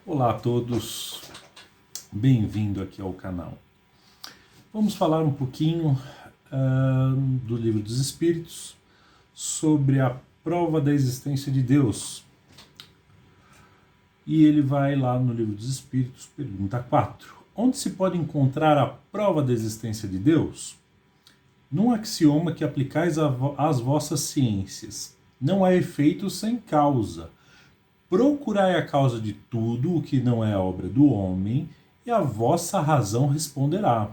Olá a todos, bem-vindo aqui ao canal. Vamos falar um pouquinho do Livro dos Espíritos sobre a prova da existência de Deus. E ele vai lá no Livro dos Espíritos, pergunta 4. Onde se pode encontrar a prova da existência de Deus? Num axioma que aplicais às vossas ciências. Não há efeito sem causa. Procurai a causa de tudo o que não é obra do homem, e a vossa razão responderá.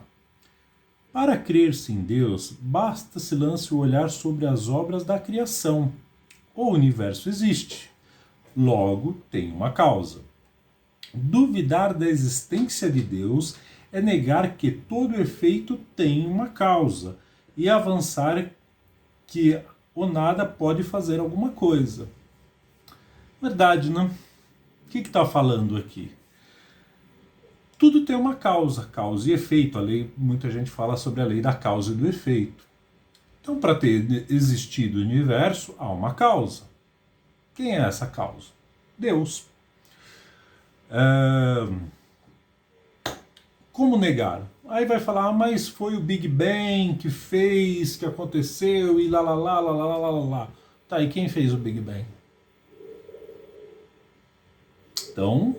Para crer-se em Deus, basta se lance o olhar sobre as obras da criação. O universo existe, logo tem uma causa. Duvidar da existência de Deus é negar que todo efeito tem uma causa, e avançar que o nada pode fazer alguma coisa. Verdade, né? O que está falando aqui? Tudo tem uma causa e efeito. A lei, muita gente fala sobre a lei da causa e do efeito. Então, para ter existido o universo, há uma causa. Quem é essa causa? Deus. Como negar? Aí vai falar, mas foi o Big Bang que fez, que aconteceu, e lá, lá, lá, lá, lá, lá, lá, lá. Tá, e quem fez o Big Bang? Então,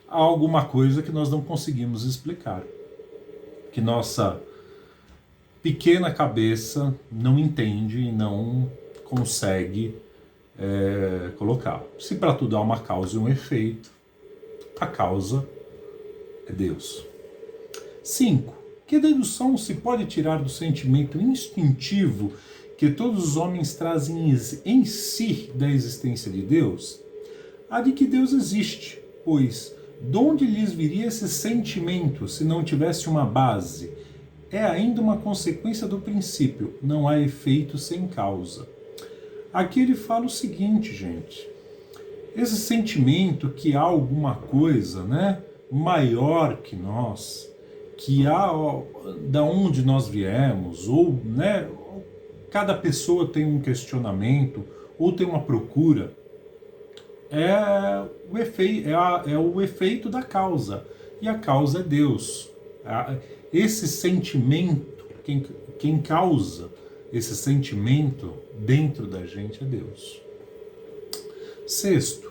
há alguma coisa que nós não conseguimos explicar, que nossa pequena cabeça não entende e não consegue colocar. Se para tudo há uma causa e um efeito, a causa é Deus. 5. Que dedução se pode tirar do sentimento instintivo que todos os homens trazem em si da existência de Deus? A de que Deus existe, pois de onde lhes viria esse sentimento se não tivesse uma base? É ainda uma consequência do princípio, não há efeito sem causa. Aqui ele fala o seguinte, gente, esse sentimento que há alguma coisa, maior que nós, que há da onde nós viemos, ou cada pessoa tem um questionamento, ou tem uma procura, é o efeito da causa. E a causa é Deus. Esse sentimento, quem causa esse sentimento dentro da gente é Deus. 6.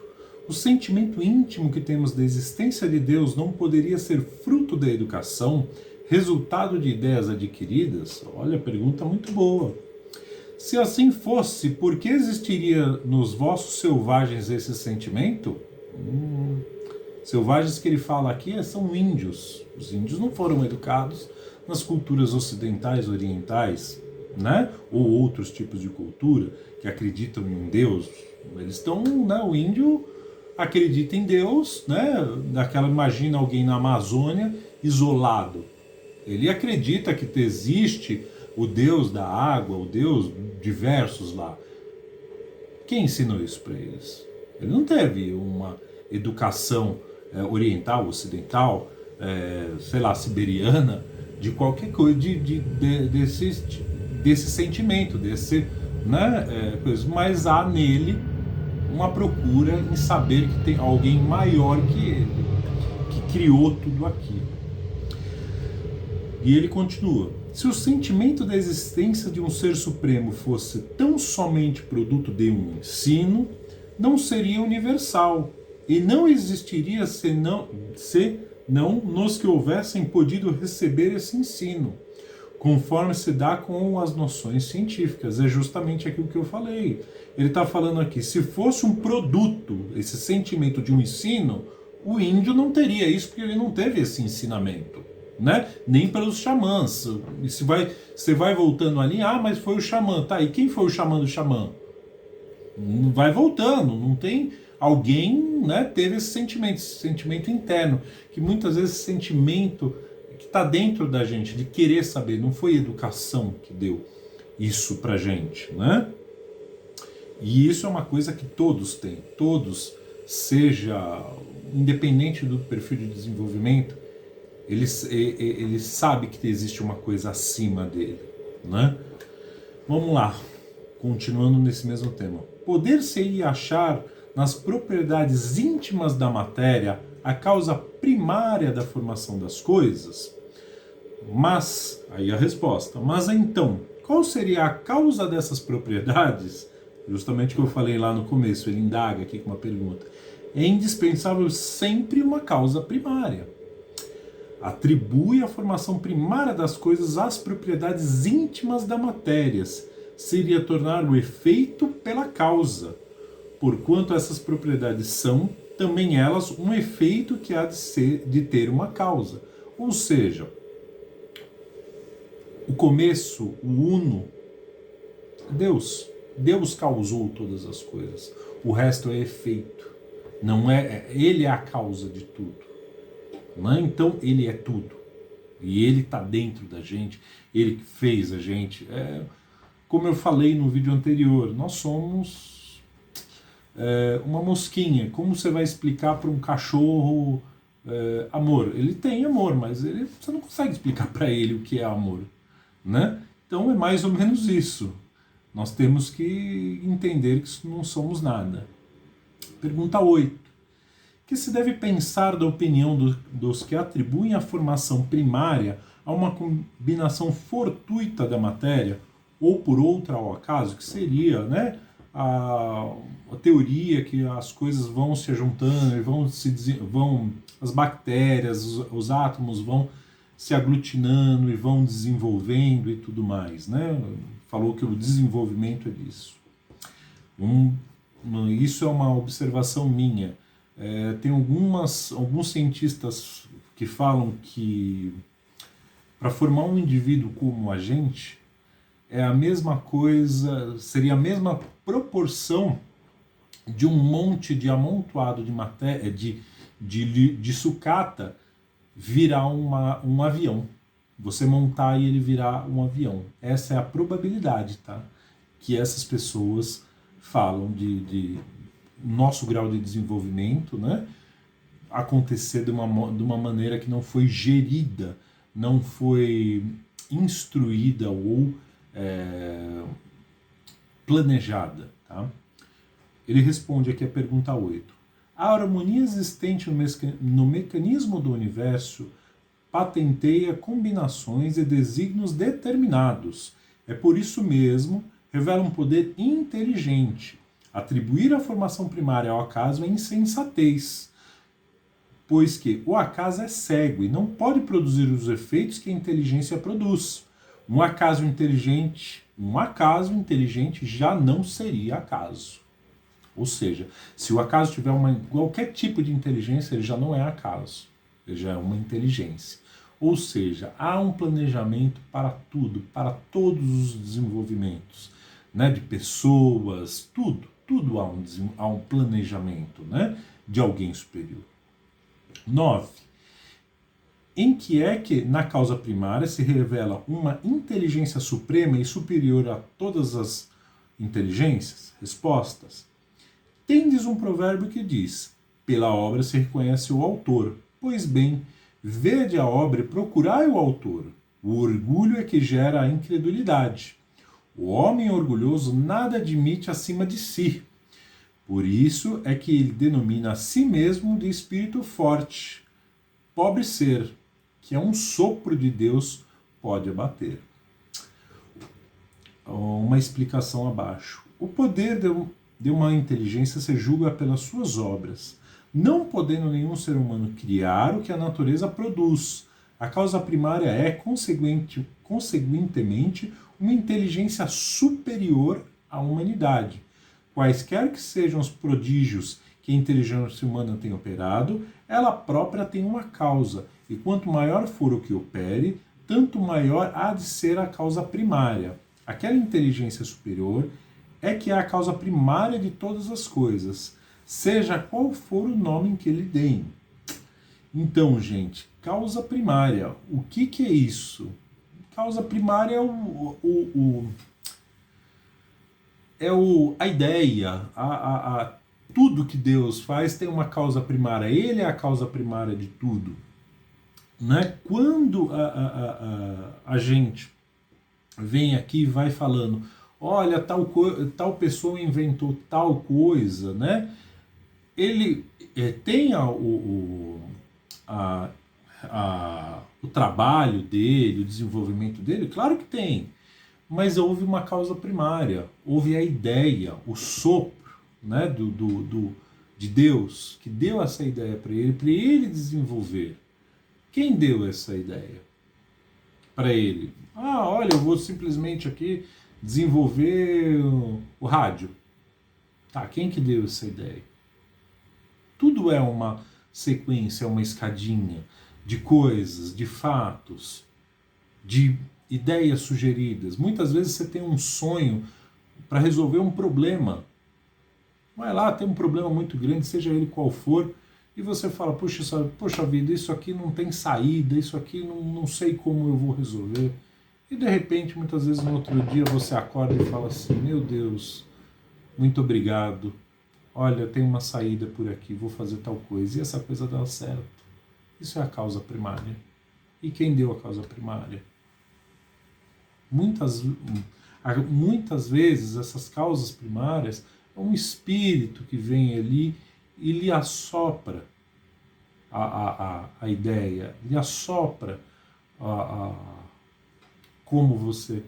O sentimento íntimo que temos da existência de Deus não poderia ser fruto da educação, resultado de ideias adquiridas? Olha, pergunta muito boa. Se assim fosse, por que existiria nos vossos selvagens esse sentimento? Selvagens que ele fala aqui são índios. Os índios não foram educados nas culturas ocidentais, orientais, ou outros tipos de cultura que acreditam em Deus. Eles estão, o índio acredita em Deus, imagina alguém na Amazônia isolado. Ele acredita que existe o Deus da água, o Deus diversos lá. Quem ensinou isso para eles? Ele não teve uma educação oriental, ocidental, siberiana, de qualquer coisa, desse sentimento, coisa. Mas há nele uma procura em saber que tem alguém maior que ele, que criou tudo aquilo. E ele continua. Se o sentimento da existência de um ser supremo fosse tão somente produto de um ensino, não seria universal, e não existiria senão nos que houvessem podido receber esse ensino, conforme se dá com as noções científicas. É justamente aquilo que eu falei. Ele está falando aqui, se fosse um produto, esse sentimento de um ensino, o índio não teria isso, porque ele não teve esse ensinamento. Nem pelos xamãs. E você vai voltando ali, mas foi o xamã, tá? E quem foi o xamã do xamã? Vai voltando, não tem alguém, teve esse sentimento interno, que muitas vezes esse sentimento que está dentro da gente, de querer saber, não foi educação que deu isso pra gente, E isso é uma coisa que todos têm, seja independente do perfil de desenvolvimento, ele sabe que existe uma coisa acima dele, Vamos lá, continuando nesse mesmo tema. Poder-se-ia achar nas propriedades íntimas da matéria a causa primária da formação das coisas? Mas, aí a resposta, mas então, qual seria a causa dessas propriedades? Justamente o que eu falei lá no começo, ele indaga aqui com uma pergunta. É indispensável sempre uma causa primária. Atribui a formação primária das coisas às propriedades íntimas da matéria. Seria tornar o efeito pela causa, porquanto essas propriedades são, também elas, um efeito que há de ter uma causa. Ou seja, o começo, o uno, Deus. Deus causou todas as coisas. O resto é efeito. Não é, ele é a causa de tudo. Não é? Então ele é tudo. E ele está dentro da gente. Ele que fez a gente. Como eu falei no vídeo anterior, nós somos uma mosquinha. Como você vai explicar para um cachorro amor? Ele tem amor, mas você não consegue explicar para ele o que é amor. Né? Então é mais ou menos isso. Nós temos que entender que não somos nada. Pergunta 8. Que se deve pensar da opinião dos que atribuem a formação primária a uma combinação fortuita da matéria ou por outra ao acaso, que seria, né, a teoria que as coisas vão se juntando e as bactérias, os átomos vão se aglutinando e vão desenvolvendo e tudo mais, né? Falou que o desenvolvimento é disso. Isso é uma observação minha. Tem alguns cientistas que falam que para formar um indivíduo como a gente é a mesma coisa, seria a mesma proporção de um monte de amontoado de matéria, de sucata virar um avião. Você montar e ele virar um avião. Essa é a probabilidade, tá? Que essas pessoas falam de nosso grau de desenvolvimento, né? Acontecer de uma maneira que não foi gerida, não foi instruída ou planejada, tá? Ele responde aqui a pergunta 8. A harmonia existente no mecanismo do universo patenteia combinações e desígnios determinados. É por isso mesmo, revela um poder inteligente. Atribuir a formação primária ao acaso é insensatez, pois que o acaso é cego e não pode produzir os efeitos que a inteligência produz. Um acaso inteligente já não seria acaso. Ou seja, se o acaso tiver qualquer tipo de inteligência, ele já não é acaso. Ele já é uma inteligência. Ou seja, há um planejamento para tudo, para todos os desenvolvimentos, né, de pessoas, tudo há um planejamento, né, de alguém superior. 9. Em que é que, na causa primária, se revela uma inteligência suprema e superior a todas as inteligências? Respostas. Tendes um provérbio que diz: pela obra se reconhece o autor. Pois bem, vede a obra e procurai o autor. O orgulho é que gera a incredulidade. O homem orgulhoso nada admite acima de si. Por isso é que ele denomina a si mesmo de espírito forte. Pobre ser, que é um sopro de Deus, pode abater. Uma explicação abaixo. O poder de uma inteligência se julga pelas suas obras, não podendo nenhum ser humano criar o que a natureza produz. A causa primária é, consequentemente, uma inteligência superior à humanidade. Quaisquer que sejam os prodígios que a inteligência humana tem operado, ela própria tem uma causa, e quanto maior for o que opere, tanto maior há de ser a causa primária. Aquela inteligência superior é que é a causa primária de todas as coisas, seja qual for o nome que lhe deem. Então, gente, causa primária, o que é isso? Causa primária é a ideia, tudo que Deus faz tem uma causa primária, Ele é a causa primária de tudo. Né? Quando a gente vem aqui e vai falando, olha, tal pessoa inventou tal coisa, né? ele tem o trabalho dele, o desenvolvimento dele? Claro que tem, mas houve uma causa primária, houve a ideia, o sopro, né, de Deus, que deu essa ideia para ele desenvolver. Quem deu essa ideia para ele? Ah, olha, eu vou simplesmente aqui desenvolver o rádio. Tá, quem que deu essa ideia? Tudo é uma sequência, é uma escadinha de coisas, de fatos, de ideias sugeridas. Muitas vezes você tem um sonho para resolver um problema. Vai lá, tem um problema muito grande, seja ele qual for, e você fala, poxa vida, isso aqui não tem saída, isso aqui não sei como eu vou resolver. E de repente, muitas vezes no outro dia você acorda e fala assim, meu Deus, muito obrigado, olha, tem uma saída por aqui, vou fazer tal coisa, e essa coisa dá certo. Isso é a causa primária. E quem deu a causa primária? Muitas vezes essas causas primárias é um espírito que vem ali e lhe assopra a ideia, lhe assopra como você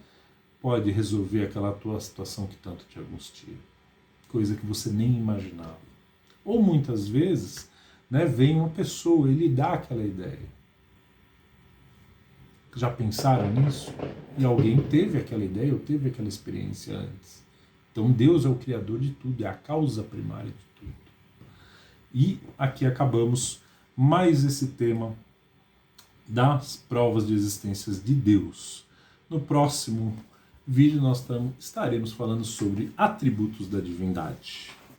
pode resolver aquela tua situação que tanto te angustia, coisa que você nem imaginava. Ou muitas vezes, né, vem uma pessoa e lhe dá aquela ideia. Já pensaram nisso? E alguém teve aquela ideia ou teve aquela experiência antes. Então Deus é o criador de tudo, é a causa primária de tudo. E aqui acabamos mais esse tema das provas de existências de Deus. No próximo vídeo nós estaremos falando sobre atributos da divindade.